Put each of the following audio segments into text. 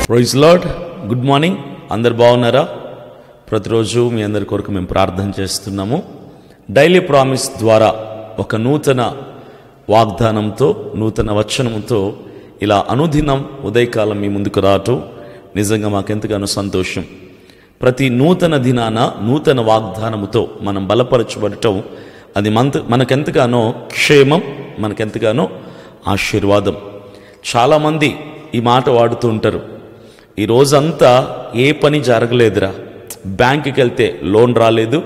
Praise lord. Good morning. అందరు బాగున్నారా? ప్రతిరోజు మీ అందరి కొరకు మేము ప్రార్థన చేస్తున్నాము. డైలీ ప్రామిస్ ద్వారా ఒక నూతన వాగ్దానంతో, నూతన వచనంతో ఇలా అనుదినం ఉదయకాలం మీ ముందుకు రావటం నిజంగా మాకెంతగానో సంతోషం. ప్రతి నూతన దినాన నూతన వాగ్దానముతో మనం బలపరచబడటం అది మనకెంతగానో క్షేమం, మనకెంతగానో ఆశీర్వాదం. చాలామంది ఈ మాట వాడుతూ ఉంటారు, ఈ రోజంతా ఏ పని జరగలేదురా, బ్యాంకుకి వెళ్తే లోన్ రాలేదు,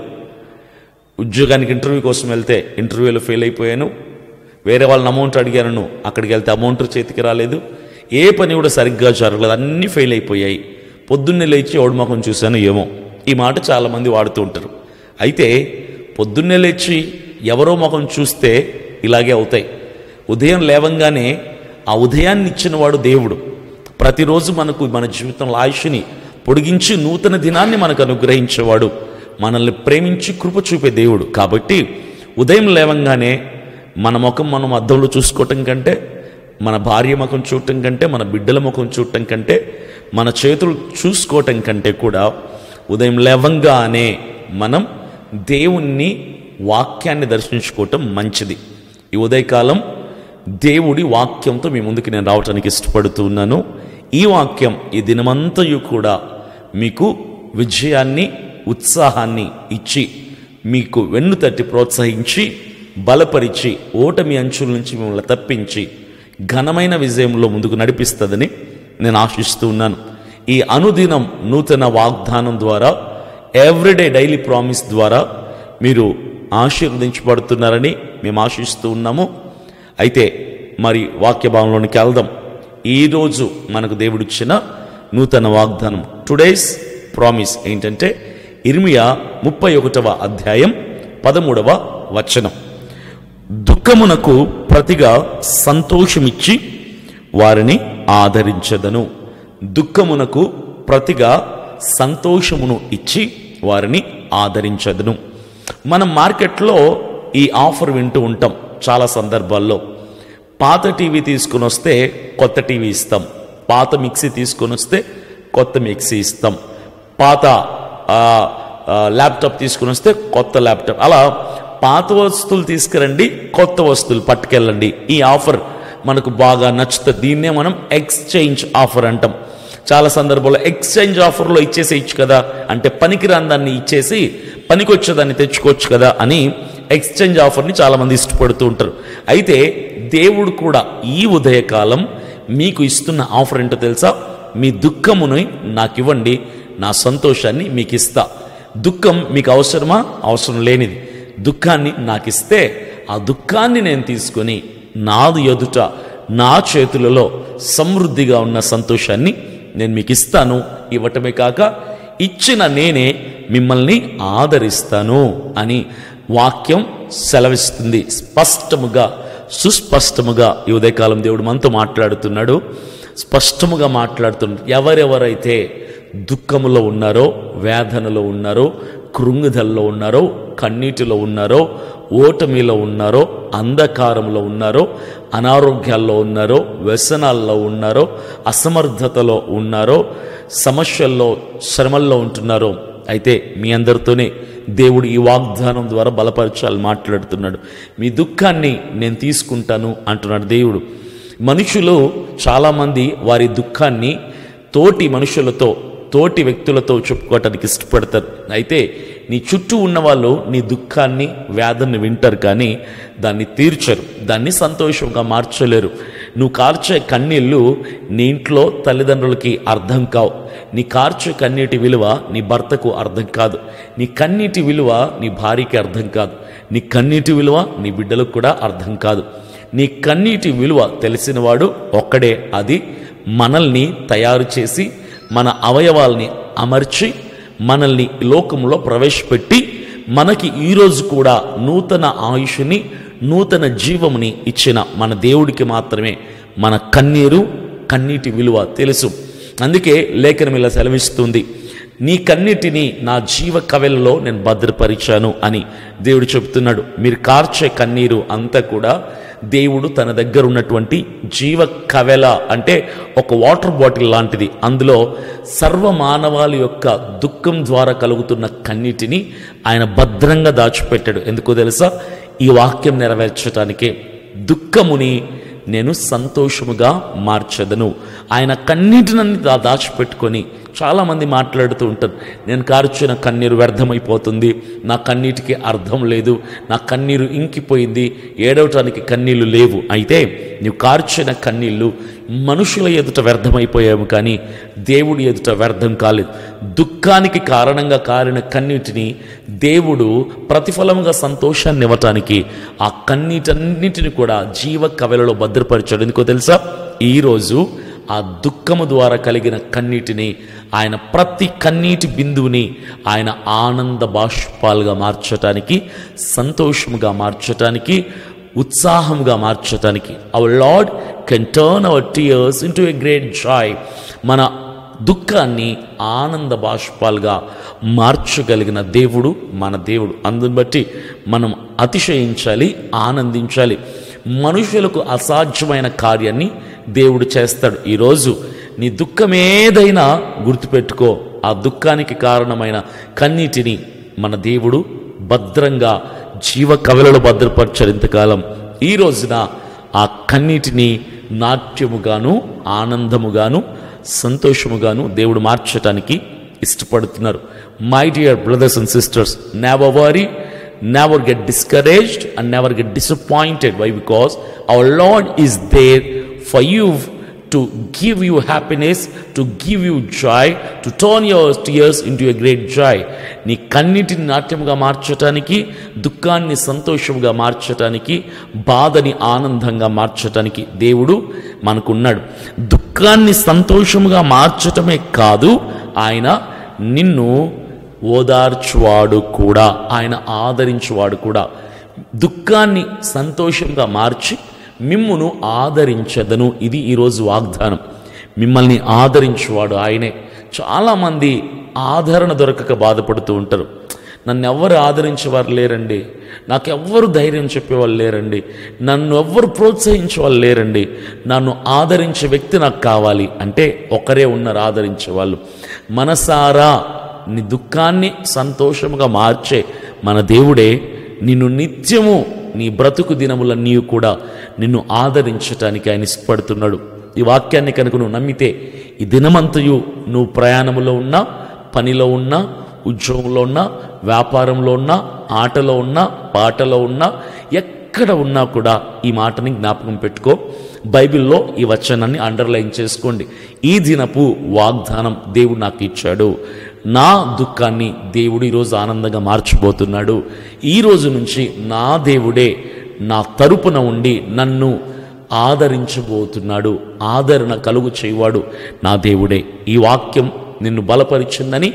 ఉద్యోగానికి ఇంటర్వ్యూ కోసం వెళ్తే ఇంటర్వ్యూలో ఫెయిల్ అయిపోయాను, వేరే వాళ్ళని అమౌంట్ అడిగాను, అక్కడికి వెళ్తే అమౌంట్ చేతికి రాలేదు, ఏ పని కూడా సరిగ్గా జరగలేదు, అన్నీ ఫెయిల్ అయిపోయాయి, పొద్దున్నే లేచి ఎవడి ముఖం చూశాను ఏమో. ఈ మాట చాలామంది వాడుతూ ఉంటారు. అయితే పొద్దున్నే లేచి ఎవరో ముఖం చూస్తే ఇలాగే అవుతాయి. ఉదయం లేవంగానే ఆ ఉదయాన్ని ఇచ్చిన వాడు దేవుడు. ప్రతిరోజు మనకు మన జీవితంలో ఆయుష్ని పొడిగించి నూతన దినాన్ని మనకు అనుగ్రహించేవాడు, మనల్ని ప్రేమించి కృప చూపే దేవుడు. కాబట్టి ఉదయం లేవంగానే మన ముఖం మనం అద్దంలో చూసుకోవటం కంటే, మన భార్య ముఖం చూడటం కంటే, మన బిడ్డల ముఖం చూడటం కంటే, మన చేతులు చూసుకోవటం కంటే కూడా ఉదయం లేవంగానే మనం దేవుణ్ణి, వాక్యాన్ని దర్శించుకోవటం మంచిది. ఈ ఉదయకాలం దేవుడి వాక్యంతో మీ ముందుకు నేను రావడానికి ఇష్టపడుతూ ఉన్నాను. ఈ వాక్యం ఈ దినమంతయు కూడా మీకు విజయాన్ని, ఉత్సాహాన్ని ఇచ్చి, మీకు వెన్ను తట్టి ప్రోత్సహించి, బలపరిచి, ఓటమి అంచుల నుంచి మిమ్మల్ని తప్పించి ఘనమైన విజయంలో ముందుకు నడిపిస్తుందని నేను ఆశిస్తూ ఉన్నాను. ఈ అనుదినం నూతన వాగ్దానం ద్వారా, ఎవ్రీడే డైలీ ప్రామిస్ ద్వారా మీరు ఆశీర్వదించబడుతున్నారని మేము ఆశిస్తూ ఉన్నాము. అయితే మరి వాక్య భావంలోనికి వెళ్దాం. ఈరోజు మనకు దేవుడిచ్చిన నూతన వాగ్దానం, టుడేస్ ప్రామిస్ ఏంటంటే ఇర్మియా 31వ అధ్యాయం 13వ వచనం. దుఃఖమునకు ప్రతిగా సంతోషమిచ్చి వారిని ఆదరించదను. దుఃఖమునకు ప్రతిగా సంతోషమును ఇచ్చి వారిని ఆదరించదను. మనం మార్కెట్లో ఈ ఆఫర్ వింటూ ఉంటాం చాలా సందర్భాల్లో. పాత టీవీ తీసుకుని వస్తే కొత్త టీవీ ఇస్తాం, పాత మిక్సీ తీసుకొని వస్తే కొత్త మిక్సీ ఇస్తాం, పాత ల్యాప్టాప్ తీసుకుని వస్తే కొత్త ల్యాప్టాప్, అలా పాత వస్తువులు తీసుకురండి, కొత్త వస్తువులు పట్టుకెళ్ళండి. ఈ ఆఫర్ మనకు బాగా నచ్చుతుంది. దీన్నే మనం ఎక్స్చేంజ్ ఆఫర్ అంటాం. చాలా సందర్భాల్లో ఎక్స్చేంజ్ ఆఫర్లో ఇచ్చేసేయచ్చు కదా, అంటే పనికిరాని దాన్ని ఇచ్చేసి పనికొచ్చేదాన్ని తెచ్చుకోవచ్చు కదా అని ఎక్స్చేంజ్ ఆఫర్ని చాలామంది ఇష్టపడుతూ ఉంటారు. అయితే దేవుడు కూడా ఈ ఉదయకాలం మీకు ఇస్తున్న ఆఫర్ ఏంటో తెలుసా? మీ దుఃఖముని నాకు ఇవ్వండి, నా సంతోషాన్ని మీకు ఇస్తా. దుఃఖం మీకు అవసరమా? అవసరం లేనిది. దుఃఖాన్ని నాకు ఇస్తే ఆ దుఃఖాన్ని నేను తీసుకొని నాది ఎదుట, నా చేతులలో సమృద్ధిగా ఉన్న సంతోషాన్ని నేను మీకు ఇస్తాను. ఇవ్వటమే కాక ఇచ్చిన నేనే మిమ్మల్ని ఆదరిస్తాను అని వాక్యం సెలవిస్తుంది. స్పష్టముగా, సుస్పష్టముగా ఈ ఉదయకాలం దేవుడు మనతో మాట్లాడుతున్నాడు, స్పష్టముగా మాట్లాడుతున్నాడు. ఎవరెవరైతే దుఃఖములో ఉన్నారో, వేదనలో ఉన్నారో, కృంగుదల్లో ఉన్నారో, కన్నీటిలో ఉన్నారో, ఓటమిలో ఉన్నారో, అంధకారంలో ఉన్నారో, అనారోగ్యాల్లో ఉన్నారో, వ్యసనాల్లో ఉన్నారో, అసమర్థతలో ఉన్నారో, సమస్యల్లో, శ్రమల్లో ఉంటున్నారో, అయితే మీ అందరితోనే దేవుడు ఈ వాగ్దానం ద్వారా బలపరచాలి మాట్లాడుతున్నాడు. మీ దుఃఖాన్ని నేను తీసుకుంటాను అంటున్నాడు దేవుడు. మనుషులు చాలామంది వారి దుఃఖాన్ని తోటి మనుషులతో, తోటి వ్యక్తులతో చెప్పుకోవటానికి ఇష్టపడతారు. అయితే నీ చుట్టూ ఉన్నవాళ్ళు నీ దుఃఖాన్ని, వేదనని వింటారు, కానీ దాన్ని తీర్చరు, దాన్ని సంతోషంగా మార్చలేరు. నువ్వు కార్చే కన్నీళ్ళు నీ ఇంట్లో తల్లిదండ్రులకి అర్థం కావు. నీ కార్చే కన్నీటి విలువ నీ భర్తకు అర్థం కాదు. నీ కన్నీటి విలువ నీ భార్యకి అర్థం కాదు. నీ కన్నీటి విలువ నీ బిడ్డలకు కూడా అర్థం కాదు. నీ కన్నీటి విలువ తెలిసినవాడు ఒక్కడే. అది మనల్ని తయారు చేసి, మన అవయవాల్ని అమర్చి, మనల్ని లోకంలో ప్రవేశపెట్టి, మనకి ఈరోజు కూడా నూతన ఆయుష్ని, నూతన జీవముని ఇచ్చిన మన దేవుడికి మాత్రమే మన కన్నీటి విలువ తెలుసు. అందుకే లేఖనం ఇలా సెలవిస్తుంది, నీ కన్నీటిని నా జీవ కవెలలో నేను భద్రపరిచాను అని దేవుడు చెబుతున్నాడు. మీరు కార్చే కన్నీరు అంతా కూడా దేవుడు తన దగ్గర ఉన్నటువంటి జీవ కవెల అంటే ఒక వాటర్ బాటిల్ లాంటిది, అందులో సర్వమానవాళి యొక్క దుఃఖం ద్వారా కలుగుతున్న కన్నీటిని ఆయన భద్రంగా దాచిపెట్టాడు. ఎందుకో తెలుసా? ఈ వాక్యం నెరవేర్చడానికే. దుఃఖముని నేను సంతోషముగా మార్చెదను. ఆయన కన్నీటినన్ని దాచిపెట్టుకొని చాలామంది మాట్లాడుతూ ఉంటారు, నేను కార్చిన కన్నీరు వ్యర్థమైపోతుంది, నా కన్నీటికి అర్థం లేదు, నా కన్నీరు ఇంకిపోయింది, ఏడవటానికి కన్నీళ్లు లేవు. అయితే నీవు కార్చిన కన్నీళ్లు మనుషుల ఎదుట వ్యర్థమైపోయాము, కానీ దేవుడి ఎదుట వ్యర్థం కాలేదు. దుఃఖానికి కారణంగా కారిన కన్నీటిని దేవుడు ప్రతిఫలముగా సంతోషాన్ని ఇవ్వటానికి ఆ కన్నీటన్నిటిని కూడా జీవ కవెలలో భద్రపరిచాడు. ఎందుకో తెలుసా? ఈరోజు ఆ దుఃఖము ద్వారా కలిగిన కన్నీటిని ఆయన ప్రతి కన్నీటి బిందువుని ఆయన ఆనంద బాష్పాలుగా మార్చటానికి, సంతోషముగా మార్చటానికి, ఉత్సాహంగా మార్చటానికి. Our Lord can turn our tears into a great joy. మన దుఃఖాన్ని ఆనంద బాష్పాలుగా మార్చగలిగిన దేవుడు మన దేవుడు. అందుని బట్టి మనం అతిశయించాలి, ఆనందించాలి. మనుషులకు అసాధ్యమైన కార్యాన్ని దేవుడు చేస్తాడు. ఈరోజు నీ దుఃఖం ఏదైనా గుర్తుపెట్టుకో, ఆ దుఃఖానికి కారణమైన కన్నీటిని మన దేవుడు భద్రంగా జీవ కవెలలో భద్రపరిచారు ఇంతకాలం. ఈ రోజున ఆ కన్నీటిని నాట్యముగాను, ఆనందముగాను, సంతోషముగాను దేవుడు మార్చటానికి ఇష్టపడుతున్నారు. My dear brothers and sisters, never worry, never get discouraged and never get disappointed. Why? Because our Lord is there for you to give you happiness, to give you joy, to turn your tears into a great joy. నీ కన్నీటిని నాట్యముగా మార్చటానికి, దుఃఖాన్ని సంతోషముగా మార్చటానికి, బాధని ఆనందంగా మార్చటానికి దేవుడు మనకున్నాడు. దుఃఖాన్ని సంతోషముగా మార్చటమే కాదు, ఆయన నిన్ను ఓదార్చువాడు కూడా, ఆయన ఆదరించువాడు కూడా. దుఃఖాన్ని సంతోషంగా మార్చి మిమ్మును ఆదరించదను. ఇది ఈరోజు వాగ్దానం. మిమ్మల్ని ఆదరించువాడు ఆయనే. చాలామంది ఆదరణ దొరకక బాధపడుతూ ఉంటారు. నన్ను ఎవ్వరు ఆదరించేవారు లేరండి, నాకెవ్వరు ధైర్యం చెప్పేవాళ్ళు లేరండి, నన్ను ఎవ్వరు ప్రోత్సహించే వాళ్ళు లేరండి, నన్ను ఆదరించే వ్యక్తి నాకు కావాలి అంటే ఒకరే ఉన్నారు ఆదరించేవాళ్ళు. మనసారా నీ దుఃఖాన్ని సంతోషముగా మార్చే మన దేవుడే నిన్ను నిత్యము నీ బ్రతుకు దినములన్నీ కూడా నిన్ను ఆదరించటానికి ఆయన ఇష్టపడుతున్నాడు. ఈ వాక్యాన్ని కనుక నువ్వు నమ్మితే ఈ దినమంతయు నువ్వు ప్రయాణములో ఉన్నా, పనిలో ఉన్నా, ఉద్యోగంలో ఉన్నా, వ్యాపారంలో ఉన్నా, ఆటలో ఉన్నా, పాటలో ఉన్నా, ఎక్కడ ఉన్నా కూడా ఈ మాటని జ్ఞాపకం పెట్టుకో. బైబిల్లో ఈ వచనాన్ని అండర్లైన్ చేసుకోండి. ఈ దినపు వాగ్దానం దేవుడు నాకు ఇచ్చాడు. నా దుఃఖాన్ని దేవుడు ఈరోజు ఆనందంగా మార్చిపోతున్నాడు. ఈ రోజు నుంచి నా దేవుడే నా తరపున ఉండి నన్ను ఆదరించబోతున్నాడు. ఆదరణ కలుగు చేయవాడు నా దేవుడే. ఈ వాక్యం నిన్ను బలపరిచిందని,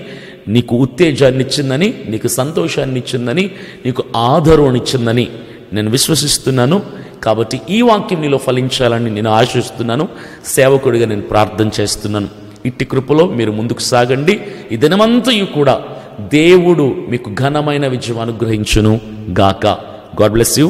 నీకు ఉత్తేజాన్ని ఇచ్చిందని, నీకు సంతోషాన్ని ఇచ్చిందని, నీకు ఆదరణనిచ్చిందని నేను విశ్వసిస్తున్నాను. కాబట్టి ఈ వాక్యం నీలో ఫలించాలని నేను ఆశిస్తున్నాను. సేవకుడిగా నేను ప్రార్థన చేస్తున్నాను. ఇట్టి కృపలో మీరు ముందుకు సాగండి. ఈ దినమంతయు కూడా దేవుడు మీకు ఘనమైన విజయం అనుగ్రహించును గాక. God bless you.